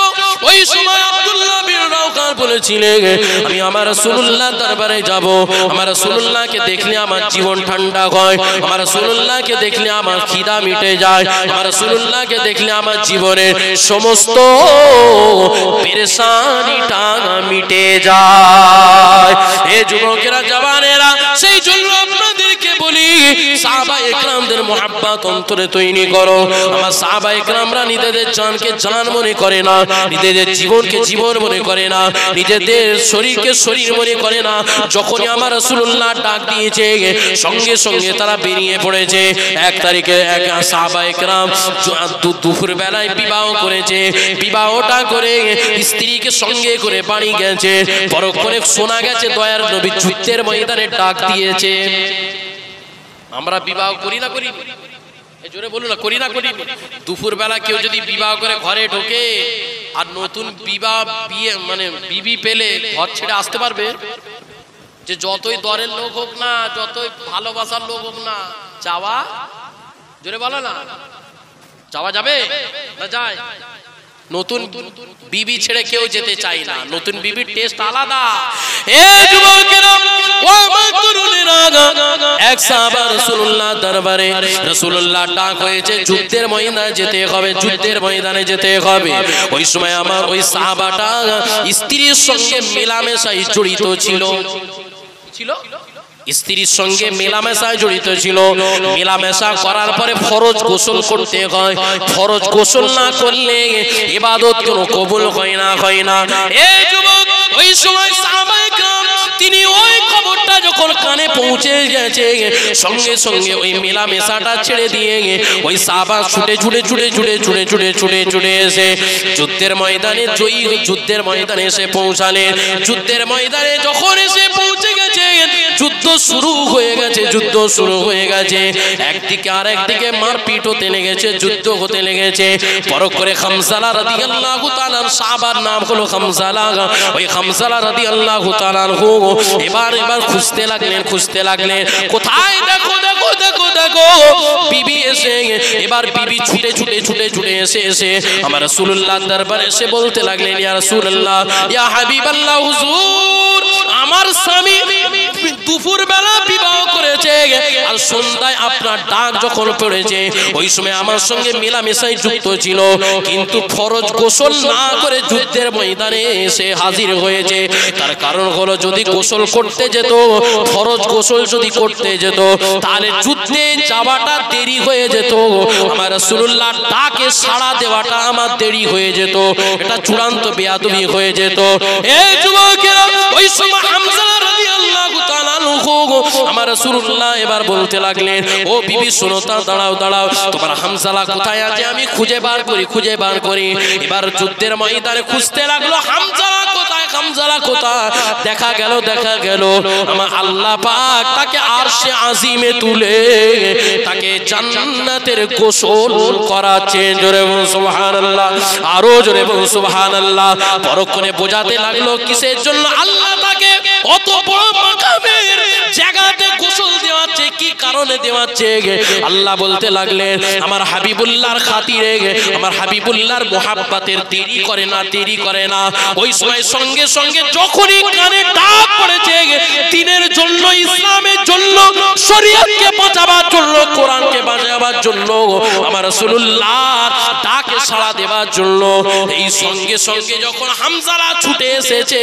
ওই সময় আব্দুল্লাহ বিন রাওহান বলেছিলেন, আমি আমার রাসূলুল্লাহর দরবারে যাব। আমার রাসূলুল্লাহকে দেখলে আমার জীবন ঠান্ডা হয়, আমার রাসূলুল্লাহকে দেখলে আমার খিদা মিটে যায়, আমার রাসূলুল্লাহকে দেখলে আমার জীবনের সমস্ত পেরেশানিটা মিটে যায়। এ যুবকেরা, জওয়ানেরা, সেই জন্য আপনাদেরকে বলি, সাহাবায়ে কেরামদের মুহাব্বত অন্তরে তৈরি করো। আমার সাহাবায়ে কেরামরা নিজেদের জানকে জান মনে করে না, নিজেদের জীবনকে জীবন মনে করে না, নিজেদের শরীরকে শরীর মনে করে না। যখনই আমার রাসূলুল্লাহ ডাক দিয়েছে, সঙ্গে সঙ্গে তারা বেরিয়ে পড়েছে। 1 তারিখে এক সাহাবায়ে কেরাম দুপুর বেলায় বিবাহ করেছে। বিবাহটা করে স্ত্রীকে সঙ্গে করে বাড়ি গেছে। পরক্ষণে শোনা গেছে দয়ার নবী যুদ্ধের ময়দানে ডাক দিয়েছে। আমরা বিবাহ করি না করি? জোরে বলুন না, করি না করি? দুপুর বেলা কেউ যদি বিবাহ করে ঘরে ঢোকে আর নতুন বিয়ে মানে বিবি পেলে ঘর ছেড়ে আসতে পারবে? যে যতই দরের লোক হোক না, যতই ভালোবাসার লোক হোক না, যাওয়া, জোরে বলো না, যাওয়া যাবে না? যায়। নতুন বিবি ছেড়ে কেউ যেতে চায় না, নতুন বিবির টেস্ট আলাদা। এ যুবকেরা, ও আমার তরুণেরা, এক সাহাবা রাসূলুল্লাহ দরবারে, রাসূলুল্লাহ ডাক হয়েছে, যুদ্ধের ময়দানে যেতে হবে, যুদ্ধের ময়দানে যেতে হবে। ওই সময় আমার ওই সাহাবাটা স্ত্রীর সঙ্গে মেলামেশায় জড়িত ছিল, স্ত্রীর সঙ্গে মেলামেশায় জড়িত ছিল। মেলামেশা করার পরে ফরজ গোসল করতে হয়, ফরজ গোসল না করলে ইবাদত কোনো কবুল হয় না, হয় না। এই যুবক, ওই সময় সাহাবায়ে কেরাম, তিনি ওই খবরটা যখন কানে পৌঁছে গেছে, সঙ্গে সঙ্গে ওই মেলামেশাটা ছেড়ে দিয়ে ওই সাহাবা ছুটে ছুটে ছুটে ছুটে ছুটে ছুটে ছুটে ছুটে এসে যুদ্ধের ময়দানে জয়ী, যুদ্ধের ময়দানে এসে পৌঁছালেন। যুদ্ধের ময়দানে যখন এসে পৌঁছে গেছে, যুদ্ধ শুরু হয়ে গেছে, যুদ্ধ শুরু হয়ে গেছে। একদিকে আর একদিকে মারপিট হতে লেগেছে, যুদ্ধ হতে লেগেছে। পরখ করে খামসালা রাদিয়াল্লাহু তাআলা, সাহাবার নাম হলো খামসালা, ওই খামসালা রাদিয়াল্লাহু তাআলা এবার খুঁজতে লাগলেন, খুঁজতে লাগলেন, কোথায় দেখো দেখো দেখো দেখো বিবি এসে। এবার বিবি ছুটে ছুটে ছুটে ছুটে এসে আমার রাসূলুল্লাহর দরবারে এসে বলতে লাগলেন, ইয়া রাসূলুল্লাহ, ইয়া হাবিবাল্লাহ, হুজুর, আমার স্বামী দুপুর বেলা বিবাহ করেছে আর সন্ধ্যায় আপনার ডাক যখন পড়েছে, ওই সময় আমার সঙ্গে মেলামেশায় যুক্ত ছিল, কিন্তু ফরজ গোসল না করে যুদ্ধের ময়দানে এসে হাজির হয়েছে। তার কারণ হলো, যদি গোসল করতে যেত, ফরজ গোসল যদি করতে যেত, তাহলে যুদ্ধে যাওয়াটা দেরি হয়ে যেত, আমার রাসূলুল্লাহ ডাকে সাড়া দেওয়াটা আমার দেরি হয়ে যেত, এটা চূড়ান্ত বেয়াদবি হয়ে যেত। এই যুবকেরা, ওই সময় হামজা রাদিয়াল্লাহু তাআলা আমার রাসূলুল্লাহ এবার বলতে লাগলেন, ও বিবি শোনো, দাঁড়াও দাঁড়াও, তোমার হামজালা কোথায় আছে আমি খুঁজে বার করি, খুঁজে বার করি। এবার যুদ্ধের ময়দানে খুঁজতে লাগলো, হামজালা কোথায়, হামজালা কোথায়? দেখা গেল আমার আল্লাহ পাক তাকে আরশে আজিমে তুলে তাকে জান্নাতের গোসল করাচ্ছেন। জোরে বলুন সুবহানাল্লাহ, আরো জোরে বলুন সুবহানাল্লাহ। পরক্ষণে বোঝাতে লাগলো কিসের জন্য আল্লাহ তাকে অত বড় মাকামের জায়গাতে গোসল দেওয়াচ্ছে, কি কারণে দেওয়াচ্ছে? আল্লাহ বলতে লাগলেন আমার হাবিবুল্লাহর খাতিরে, আমার হাবিবুল্লাহর মোহাব্বতের দেরি করে না, দেরি করে না। ওই সময় সঙ্গে সঙ্গে যখনই কানে ডাক পড়েছে দ্বীনের জন্য, ইসলামের জন্য, শরীয়তকে বাঁচাবার জন্য, কোরআনকে বাঁচাবার জন্য, আমার রাসূলুল্লাহর ডাকে সাড়া দেওয়ার জন্য, এই সঙ্গে সঙ্গে যখন হামজালা ছুটে এসেছে,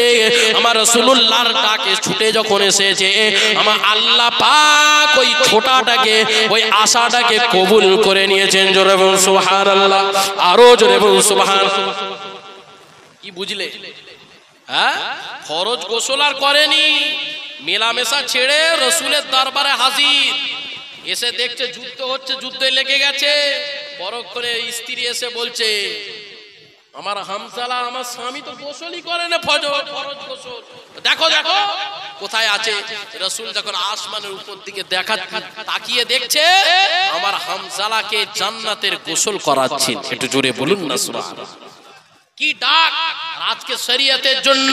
আমার রাসূলুল্লাহর ডাকে ছুটে যখন এসেছে, আমার আল্লাহ পাক ওই ছোটাটাকে, ওই আশাটাকে কবুল করে নিয়েছেন। জোরে বলুন সুবহানাল্লাহ, আরো জোরে বলুন সুবহানাল্লাহ। কি বুঝলে? হ্যাঁ, ফরজ গোসল আর করেনি, মেলামেশা ছেড়ে রাসূলের দরবারে হাজির। এসে দেখছে যুদ্ধ হচ্ছে, যুদ্ধে লেগে গেছে। পরক্ষণে স্ত্রী এসে বলছে আমার হামজালা, আমার স্বামী তো গোসলই করে না, ফরজ গোসল। দেখো দেখো কোথায় আছে। রাসূল যখন আসমানের উপর দিকে তাকিয়ে দেখছে আমার হামজালাকে জান্নাতের গোসল করাচ্ছেন। একটু জোরে বলুন না সুবহানাল্লাহ। কি ডাক! আজকে শরীয়তের জন্য,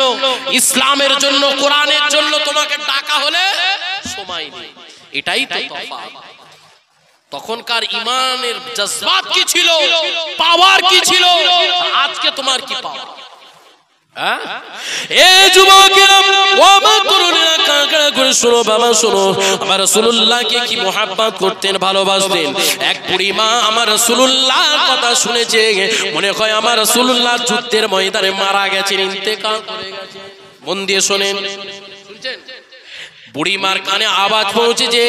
ইসলামের জন্য, কোরআনের জন্য তোমাকে ডাকা হলে সময় নেই। এটাই তো তফাৎ। তখনকার ইমানের জজবাত কি ছিল, পাওয়ার কি ছিল, আজকে তোমার কি পাওয়ার? আমার রাসূলুল্লাহকে কি মুহাব্বত করতেন, ভালোবাসতেন। এক বুড়ি মা আমার রাসূলুল্লাহর কথা শুনেছে, মনে হয় আমার রাসূলুল্লাহ যুদ্ধের ময়দানে মারা গেছেন, ইন্তেকাল করে গেছেন। মন দিয়ে শোনেন, শুনছেন? বুড়িমার কানে আওয়াজ পৌঁছেছে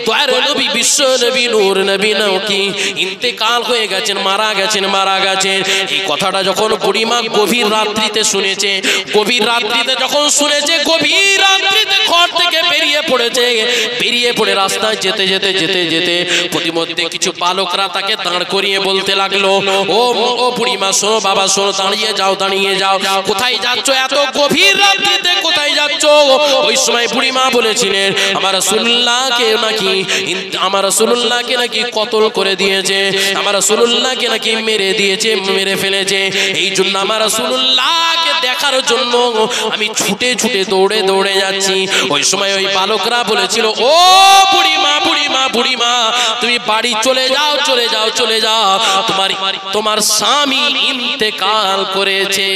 তোর নবী, বিশ্ব নবী, নূর নবী নাকি ইন্তেকাল হয়ে গেছেন, মারা গেছেন, মারা গেছেন। এই কথাটা যখন বুড়িমা গভীর রাত্রিতে শুনেছে, গভীর রাত্রিতে যখন শুনেছে, গভীর রাত্রিতে ঘর থেকে বেরিয়ে পড়েছে। বেরিয়ে পড়ে রাস্তায় যেতে যেতে যেতে যেতে প্রতিমধ্যে কিছু বালকরা তাকে দাঁড় করিয়ে বলতে লাগলো, ও বুড়িমা শোনো, বাবা শোনো, দাঁড়িয়ে যাও, দাঁড়িয়ে যাও। কোথায় যাচ্ছ এত গভীর রাত্রিতে, কোথায় যাচ্ছ? ওই সময় বুড়িমা বলেছিলেন আমার রাসূলুল্লাহকে নাকি কতল করে দিয়েছে, আমার রাসূলুল্লাহকে নাকি মেরে দিয়েছে, মেরে ফেলেছে। এই জন্য আমার রাসূলুল্লাহকে দেখার জন্য আমি ছুটে ছুটে দৌড়ে দৌড়ে যাচ্ছি। ওই সময় ওই বালকরা বলেছিল, ও বুড়িমা, বুড়িমা, বুড়িমা, তুমি বাড়ি চলে যাও, চলে যাও, চলে যাও, তোমার স্বামী ইন্তেকাল করেছে।